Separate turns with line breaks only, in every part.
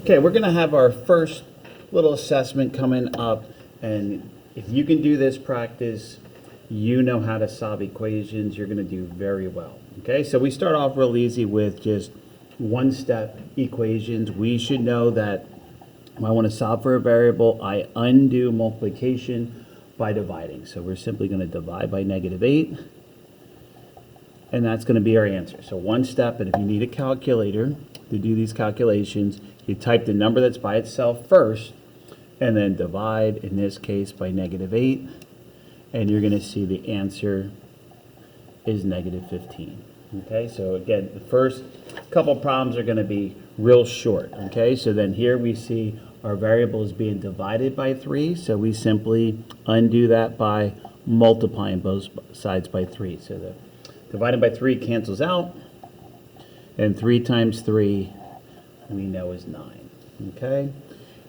Okay, we're going to have our first little assessment coming up, and if you can do this practice, you know how to solve equations, you're going to do very well. Okay, so we start off real easy with just one-step equations. We should know that when I want to solve for a variable, I undo multiplication by dividing. So we're simply going to divide by -8, and that's going to be our answer. So one step, and if you need a calculator to do these calculations, you type the number that's by itself first, and then divide, in this case, by -8, and you're going to see the answer is -15. Okay, so again, the first couple problems are going to be real short. Okay, so then here we see our variable is being divided by 3, so we simply undo that by multiplying both sides by 3. So the divided by 3 cancels out, and 3 times 3 we know is 9. Okay,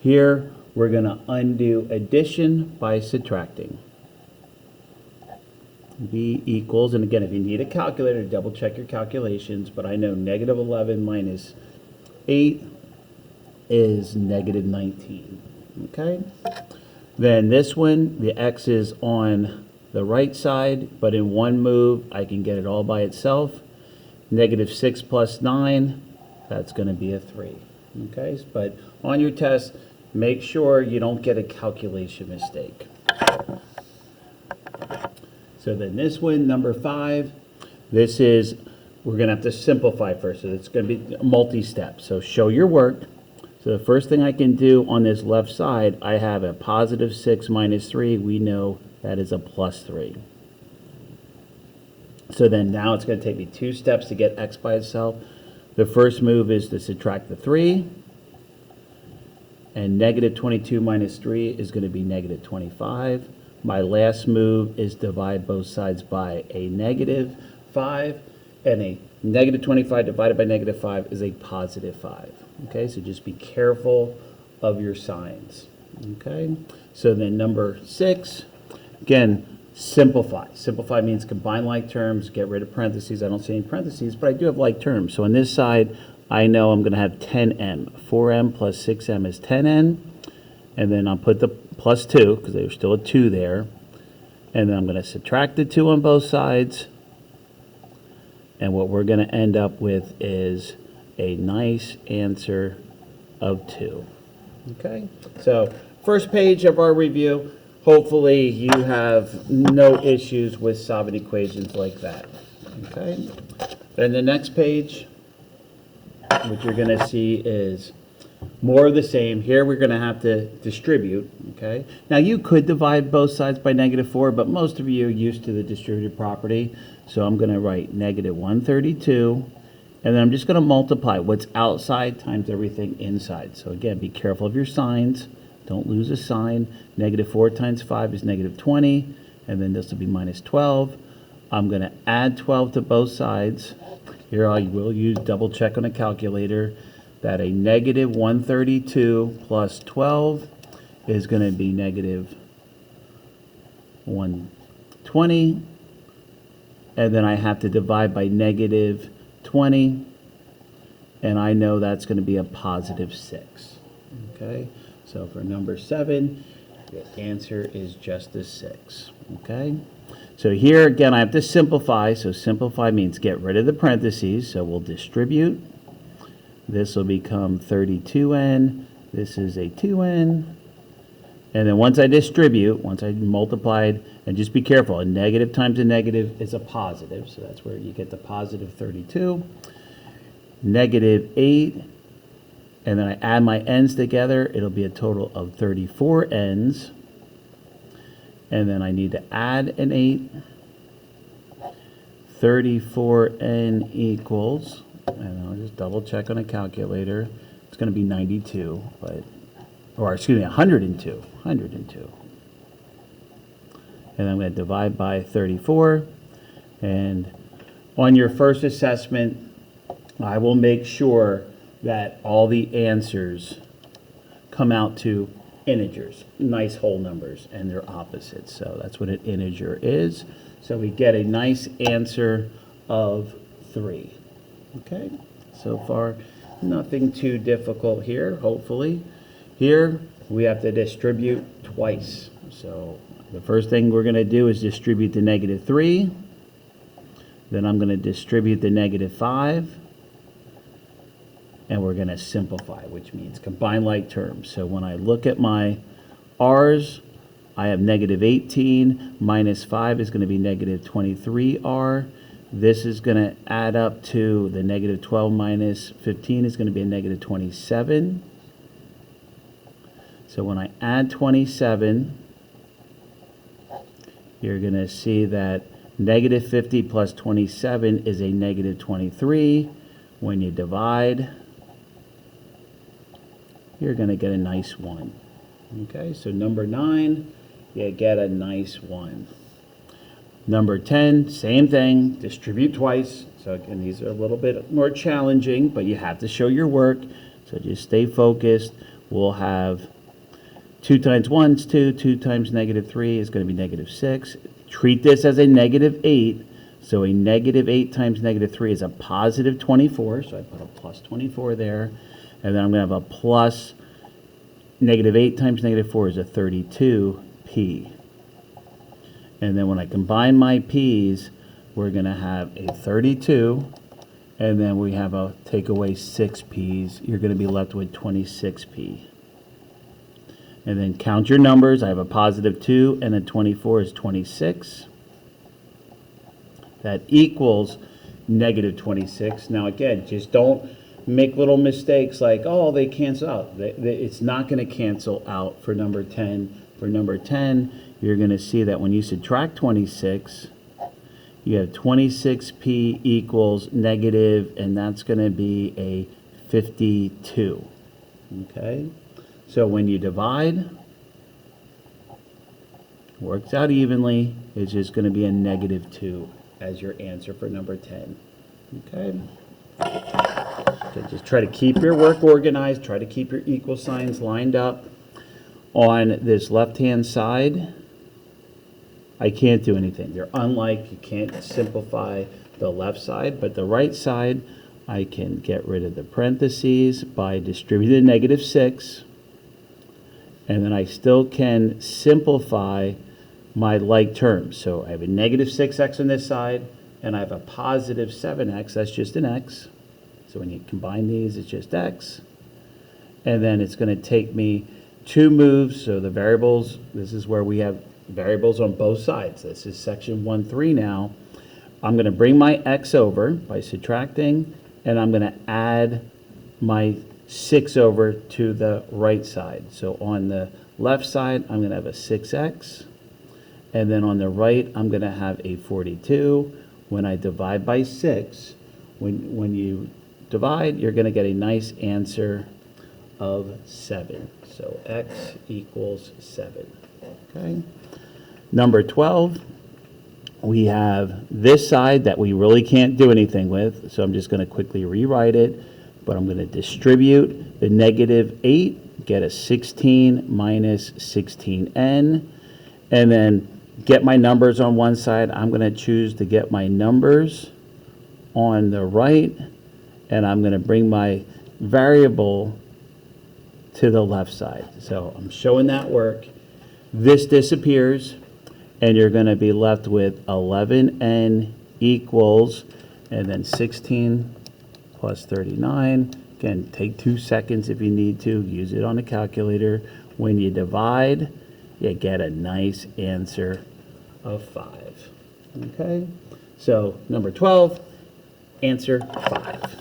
here we're going to undo addition by subtracting. B equals, and again, if you need a calculator, double check your calculations, but I know -11 minus 8 is -19. Okay, then this one, the x is on the right side, but in one move I can get it all by itself. -6 plus 9, that's going to be a 3. Okay, but on your test, make sure you don't get a calculation mistake. So then this one, number 5, this is, we're going to have to simplify first. So it's going to be multi-step. So show your work. So the first thing I can do on this left side, I have a +6 minus 3. We know that is a +3. So then now it's going to take me 2 steps to get x by itself. The first move is to subtract the 3. And -22 minus 3 is going to be -25. My last move is divide both sides by a -5, and a -25 divided by -5 is a +5. Okay, so just be careful of your signs. Okay, so then number 6, again, simplify. Simplify means combine like terms, get rid of parentheses. I don't see any parentheses, but I do have like terms. So on this side, I know I'm going to have 10m. 4m plus 6m is 10n. And then I'll put the plus 2, because there's still a 2 there. And then I'm going to subtract the 2 on both sides. And what we're going to end up with is a nice answer of 2. Okay? So first page of our review. Hopefully you have no issues with solving equations like that. Okay? Then the next page, what you're going to see is more of the same. Here we're going to have to distribute. Okay. Now you could divide both sides by -4, but most of you are used to the distributive property. So I'm going to write -132, and then I'm just going to multiply what's outside times everything inside. So again, be careful of your signs. Don't lose a sign. -4 times 5 is -20, and then this will be -12. I'm going to add 12 to both sides. Here I will use double check on a calculator that a -132 plus 12 is going to be -120. And then I have to divide by -20. And I know that's going to be a +6. Okay, so for number 7, the answer is just a 6. Okay, so here again I have to simplify. So simplify means get rid of the parentheses. So we'll distribute. This will become 32n. This is a 2n. And then once I distribute, once I multiplied, and just be careful, a negative times a negative is a positive. So that's where you get the +32. -8. And then I add my n's together. It'll be a total of 34 n's. And then I need to add an 8. 34n equals, and I'll just double check on a calculator. It's going to be 92, or excuse me, 102. 102. And I'm going to divide by 34. And on your first assessment, I will make sure that all the answers come out to integers, nice whole numbers, and they're opposites. So that's what an integer is. So we get a nice answer of 3. Okay, so far Nothing too difficult here, hopefully. Here, we have to distribute twice. So the first thing we're going to do is distribute the -3. Then I'm going to distribute the -5. And we're going to simplify, which means combine like terms. So when I look at my r's, I have -18 minus 5 is going to be -23r. This is going to add up to the -12 minus 15 is going to be a -27. So when I add 27, you're going to see that -50 plus 27 is a -23. When you divide, you're going to get a nice 1. Okay, so number 9, you get a nice 1. Number 10, same thing, distribute twice. So again, these are a little bit more challenging, but you have to show your work. So just stay focused. We'll have 2 times 1 is 2, 2 times -3 is going to be -6. Treat this as a -8. So a -8 times -3 is a positive 24. So I put a plus 24 there. And then I'm going to have a plus -8 times -4 is a 32p. And then when I combine my p's, we're going to have a 32. And then we have a take away 6 p's. You're going to be left with 26p. And then count your numbers. I have a positive 2 and a 24 is 26. That equals -26. Now again, just don't make little mistakes like, oh, they cancel out. It's not going to cancel out for number 10. For number 10, you're going to see that when you subtract 26, you have 26p equals negative, and that's going to be a 52. Okay? So when you divide, works out evenly, it's just going to be a -2 as your answer for number 10. Okay? So just try to keep your work organized, try to keep your equal signs lined up. On this left-hand side, I can't do anything. They're unlike, you can't simplify the left side, but the right side, I can get rid of the parentheses by distributing -6, and then I still can simplify my like terms. So I have a -6x on this side, and I have a positive 7x, that's just an x. So when you combine these, it's just x. And then it's going to take me 2 moves, so the variables, this is where we have variables on both sides. This is section 1.3 now. I'm going to bring my x over by subtracting, and I'm going to add my 6 over to the right side. So on the left side, I'm going to have a 6x, and then on the right, I'm going to have a 42. When I divide by 6, when you divide, you're going to get a nice answer of 7. So x equals 7. Okay. Number 12, we have this side that we really can't do anything with. So I'm just going to quickly rewrite it. But I'm going to distribute the -8, get a 16 minus 16n. And then get my numbers on one side. I'm going to choose to get my numbers on the right. And I'm going to bring my variable to the left side. So I'm showing that work. This disappears, and you're going to be left with 11n equals, and then 16 plus 39. Again, take 2 seconds if you need to. Use it on the calculator. When you divide, you get a nice answer of 5. Okay? So number 12, answer 5.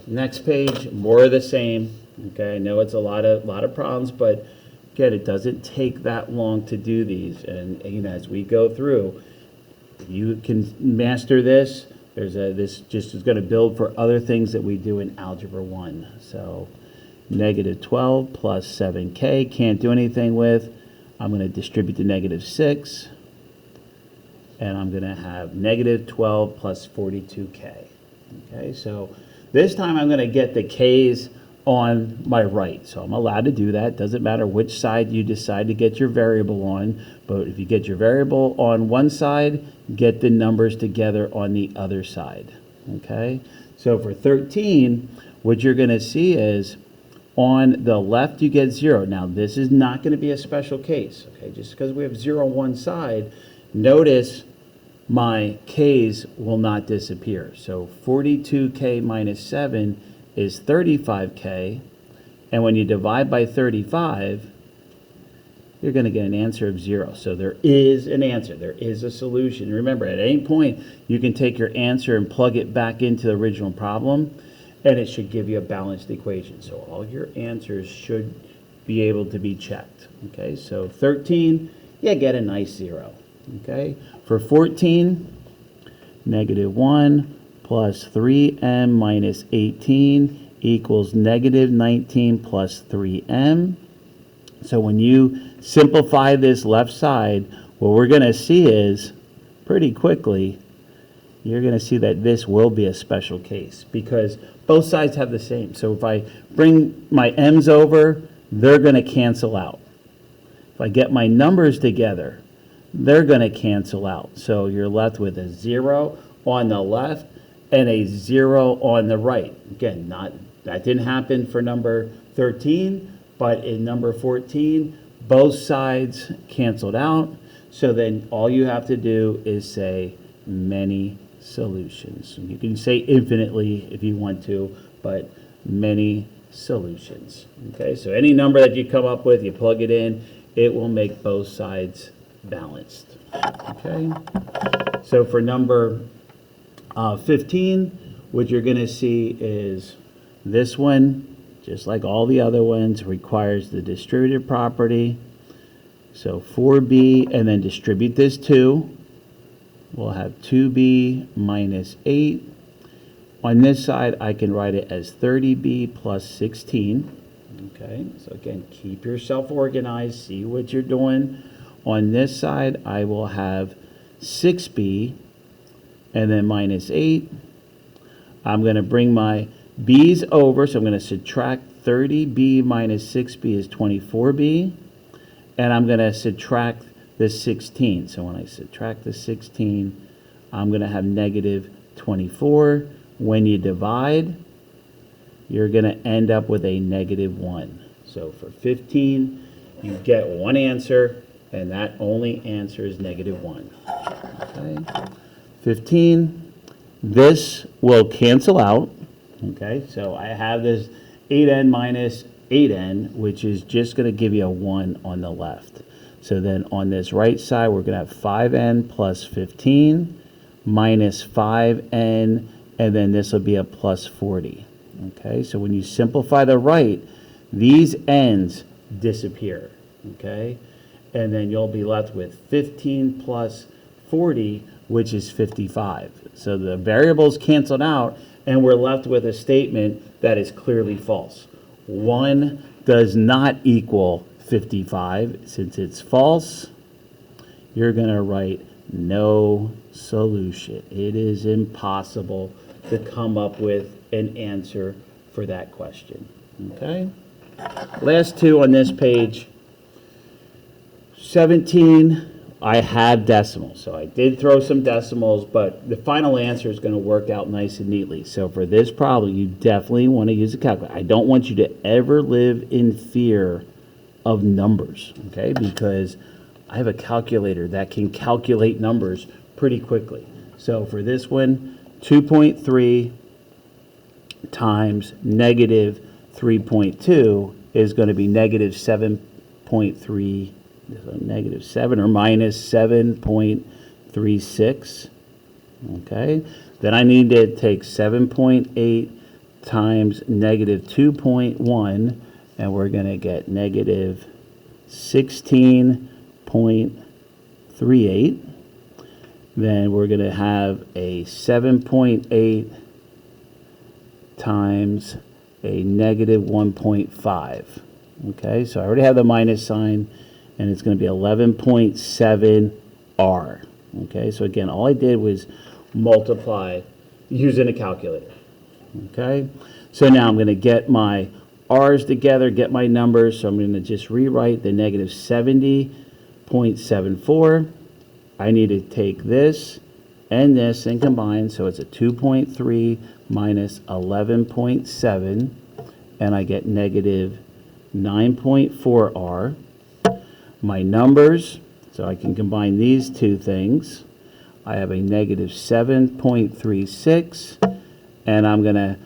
Next page, more of the same. Okay, I know it's a lot of problems, but again, it doesn't take that long to do these. And you know, as we go through, you can master this. This just is going to build for other things that we do in Algebra 1. So -12 plus 7k, can't do anything with. I'm going to distribute the -6, and I'm going to have -12 plus 42k. Okay, so this time I'm going to get the k's on my right. So I'm allowed to do that. Doesn't matter which side you decide to get your variable on, but if you get your variable on one side, get the numbers together on the other side. Okay? So for 13, what you're going to see is on the left you get 0. Now this is not going to be a special case, okay? Just because we have 0 on one side, notice my k's will not disappear. So 42k minus 7 is 35k, and when you divide by 35, you're going to get an answer of 0. So there is an answer. There is a solution. Remember, at any point, you can take your answer and plug it back into the original problem, and it should give you a balanced equation. So all your answers should be able to be checked. Okay, so 13, you get a nice 0. Okay, for 14, negative 1 plus 3m minus 18 equals negative 19 plus 3m. So when you simplify this left side, what we're going to see is, pretty quickly, you're going to see that this will be a special case because both sides have the same. So if I bring my m's over, they're going to cancel out. If I get my numbers together, they're going to cancel out. So you're left with a 0 on the left and a 0 on the right. Again, that didn't happen for number 13, but in number 14, both sides canceled out. So then all you have to do is say many solutions. You can say infinitely if you want to, but many solutions. Okay, so any number that you come up with, you plug it in, it will make both sides balanced. Okay, so for number 15, what you're going to see is this one, just like all the other ones, requires the distributive property. So 4b, and then distribute this 2. We'll have 2b minus 8. On this side, I can write it as 30b plus 16. Okay, so again, keep yourself organized, see what you're doing. On this side, I will have 6b and then minus 8. I'm going to bring my b's over, so I'm going to subtract 30b minus 6b is 24b, and I'm going to subtract the 16. So when I subtract the 16, I'm going to have negative 24. When you divide, you're going to end up with a negative 1. So for 15, you get one answer, and that only answer is negative 1. Okay. 15, this will cancel out. Okay, so I have this 8n minus 8n, which is just going to give you a 1 on the left. So then on this right side, we're going to have 5n plus 15 minus 5n, and then this will be a plus 40. Okay, so when you simplify the right, these n's disappear. Okay, and then you'll be left with 15 plus 40, which is 55. So the variables canceled out, and we're left with a statement that is clearly false. 1 does not equal 55. Since it's false, you're going to write no solution. It is impossible to come up with an answer for that question. Okay? Last two on this page. 17. I have decimals, so I did throw some decimals, but the final answer is going to work out nice and neatly. So for this problem, you definitely want to use a calculator. I don't want you to ever live in fear of numbers, okay? Because I have a calculator that can calculate numbers pretty quickly. So for this one, 2.3 times negative 3.2 is going to be negative 7.3. So negative 7 or minus 7.36. Okay. Then I need to take 7.8 times negative 2.1, and we're going to get negative 16.38. Then we're going to have a 7.8 times a negative 1.5. Okay, so I already have the minus sign, and it's going to be 11.7R. Okay, so again, all I did was multiply using a calculator. Okay, so now I'm going to get my R's together, get my numbers, so I'm going to just rewrite the negative 70.74. I need to take this and this and combine, so it's a 2.3 minus 11.7, and I get negative 9.4r. My numbers, so I can combine these two things. I have a negative 7.36, and I'm going to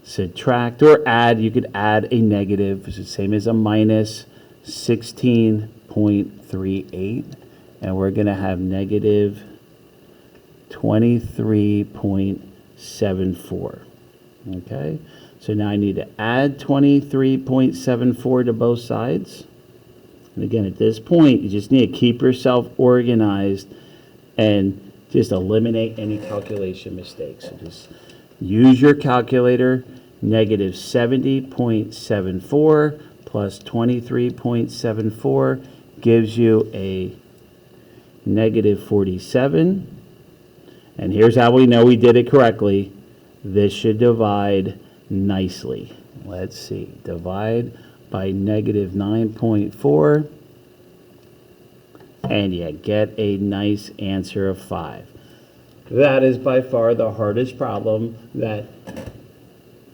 subtract or add. You could add a negative, which is the same as a minus 16.38, and we're going to have negative 23.74. Okay, so now I need to add 23.74 to both sides. And again, at this point, you just need to keep yourself organized and just eliminate any calculation mistakes. So just use your calculator. Negative 70.74 plus 23.74 gives you a negative 47. And here's how we know we did it correctly. This should divide nicely. Let's see. Divide by negative 9.4. And you get a nice answer of 5. That is by far the hardest problem that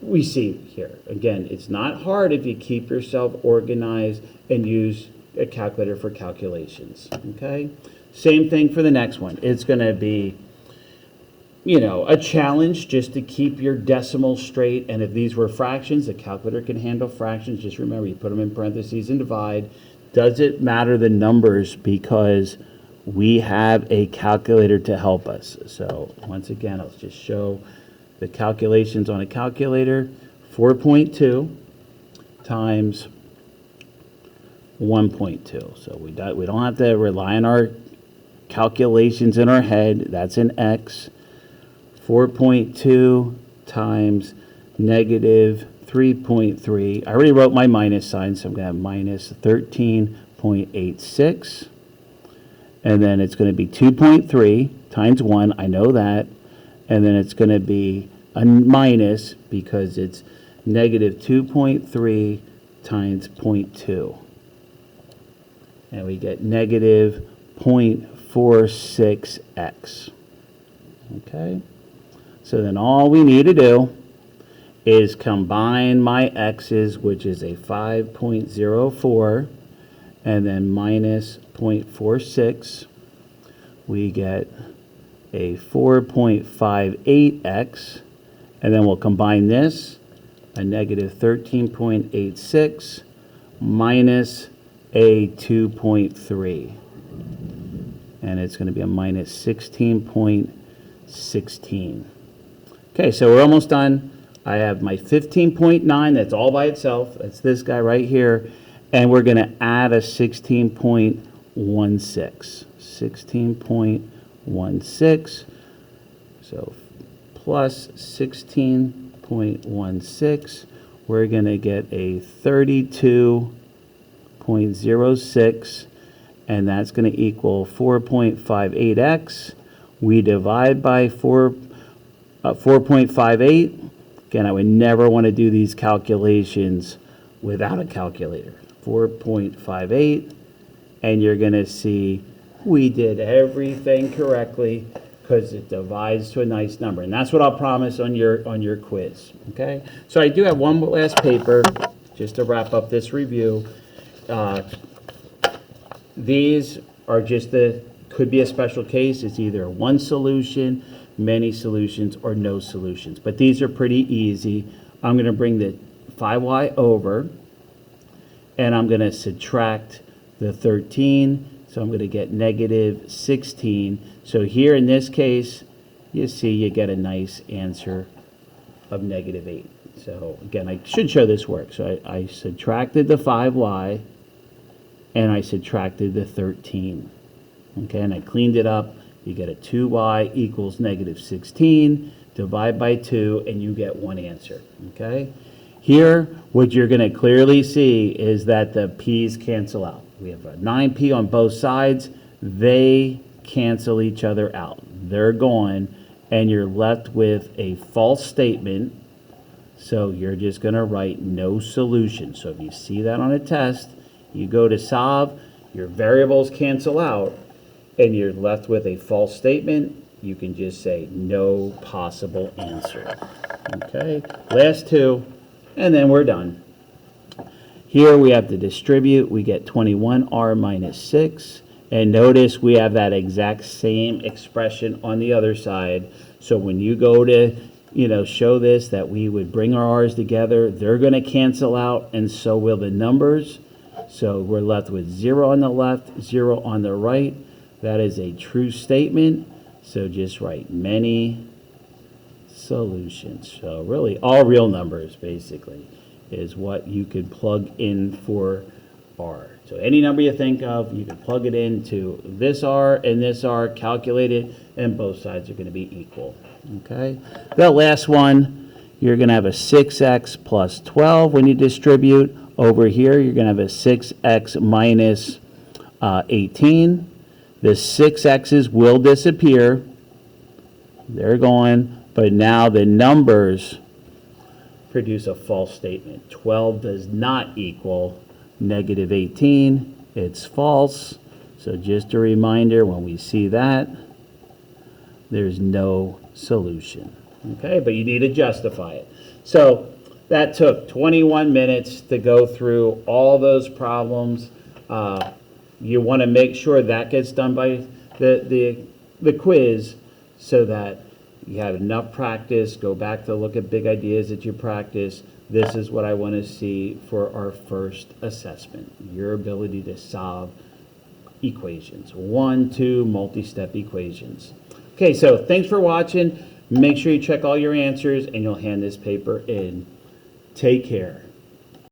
we see here. Again, it's not hard if you keep yourself organized and use a calculator for calculations, okay? Same thing for the next one. It's going to be, you know, a challenge just to keep your decimals straight. And if these were fractions, the calculator can handle fractions. Just remember, you put them in parentheses and divide. Does it matter the numbers? Because we have a calculator to help us. So once again, I'll just show the calculations on a calculator. 4.2 times 1.2. So we don't have to rely on our calculations in our head. That's an x. 4.2 times negative 3.3. I already wrote my minus sign, so I'm going to have minus 13.86. And then it's going to be 2.3 times 1. I know that. And then it's going to be a minus because it's negative 2.3 times 0.2. And we get negative 0.46x. Okay? So then all we need to do is combine my x's, which is a 5.04, and then minus 0.46. We get a 4.58x, and then we'll combine this, a negative 13.86 minus a 2.3. And it's going to be a minus 16.16. Okay, so we're almost done. I have my 15.9, that's all by itself. That's this guy right here. And we're going to add a 16.16. 16.16. So plus 16.16. We're going to get a 32.06. And that's going to equal 4.58x. We divide by 4.58. Again, I would never want to do these calculations without a calculator. 4.58, and you're going to see we did everything correctly because it divides to a nice number. And that's what I'll promise on your quiz, okay? So I do have one last paper just to wrap up this review. These are just could be a special case. It's either one solution, many solutions, or no solutions. But these are pretty easy. I'm going to bring the 5y over, and I'm going to subtract the 13. So I'm going to get negative 16. So here in this case, you see you get a nice answer of negative 8. So again, I should show this work. So I subtracted the 5y, and I subtracted the 13. Okay, and I cleaned it up. You get a 2y equals negative 16. Divide by 2, and you get one answer. Okay? Here, what you're going to clearly see is that the p's cancel out. We have a 9p on both sides. They cancel each other out. They're gone, and you're left with a false statement. So you're just going to write no solution. So if you see that on a test, you go to solve, your variables cancel out, and you're left with a false statement you can just say no possible answer. Okay, last two, and then we're done. Here we have to distribute, we get 21r minus 6, and notice we have that exact same expression on the other side. So when you go to, show this, that we would bring our r's together, they're going to cancel out, and so will the numbers. So we're left with 0 on the left, 0 on the right. That is a true statement. So just write many solutions. So really all real numbers basically is what you could plug in for R. So any number you think of, you can plug it into this R and this R, calculate it, and both sides are going to be equal. Okay. The last one, you're going to have a 6x plus 12 when you distribute. Over here, you're going to have a 6x minus 18. The 6x's will disappear. They're gone. But now the numbers produce a false statement. 12 does not equal negative 18. It's false. So just a reminder, when we see that, there's no solution. Okay, but you need to justify it. So that took 21 minutes to go through all those problems. You want to make sure that gets done by the quiz so that you have enough practice. Go back to look at big ideas that you practice. This is what I want to see for our first assessment, your ability to solve equations, 1, 2 multi-step equations. Okay, so thanks for watching. Make sure you check all your answers and you'll hand this paper in. Take care.